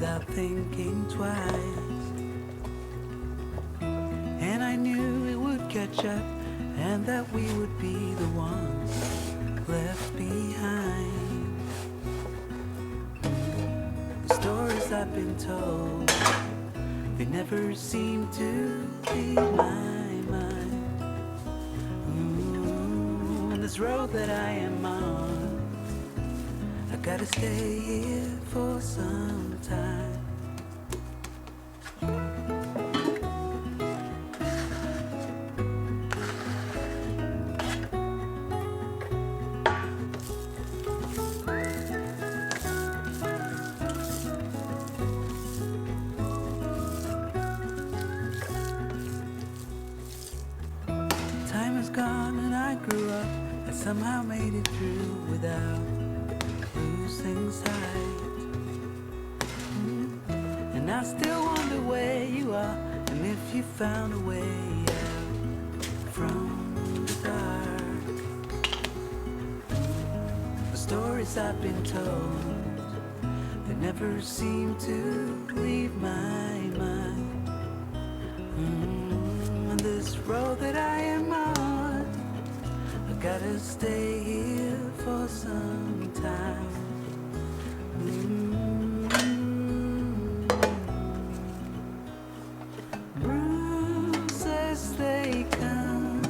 without thinking twice. And I knew it would catch up, and that we would be the ones left behind. The stories I've been told, they never seem to leave my mind. And this road that I am on, I gotta stay here for some time. Time is gone and I grew up. I somehow made it through without losing sight. And I still wonder where you are, and if you found a way out from the dark. The stories I've been told, they never seem to leave my mind. And this road that I am on, I gotta stay here for some time. Bruises, they come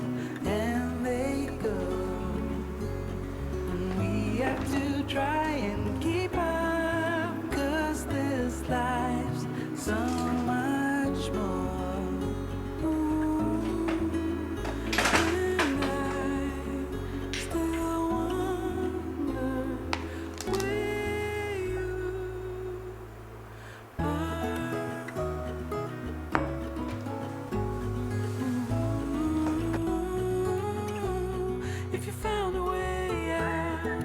and they go, and we have to try and keep up, 'cause this life's so much more. And I still wonder where you are. If you found a way out,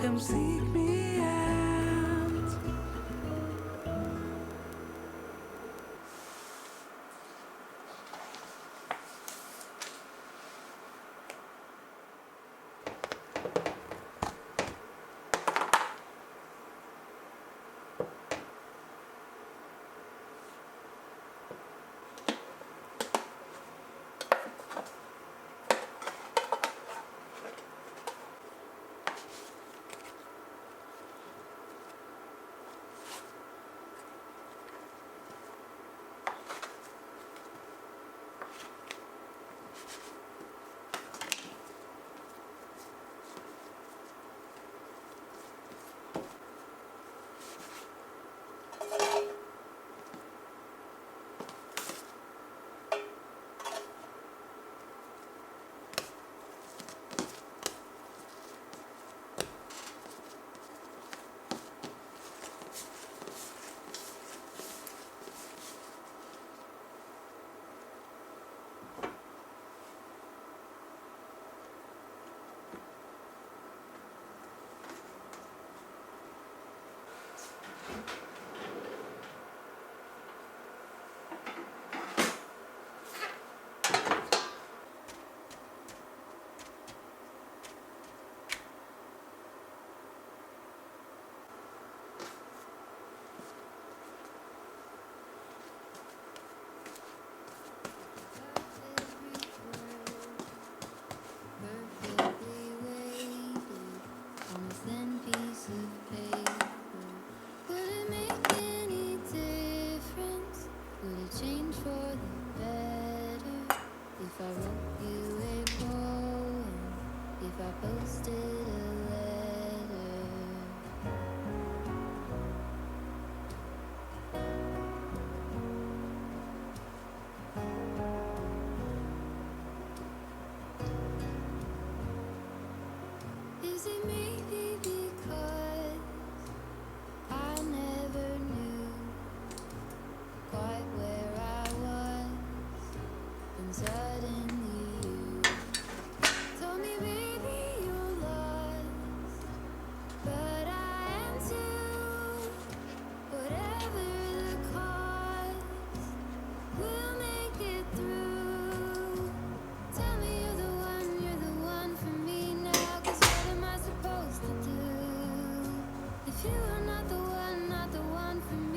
come seek me out. Is it maybe because I never knew quite where I was, and suddenly you told me, baby, you're lost, but I am too. Whatever the cost, we'll make it through. Tell me you're the one for me now, 'cause what am I supposed If you are not the one, not the one for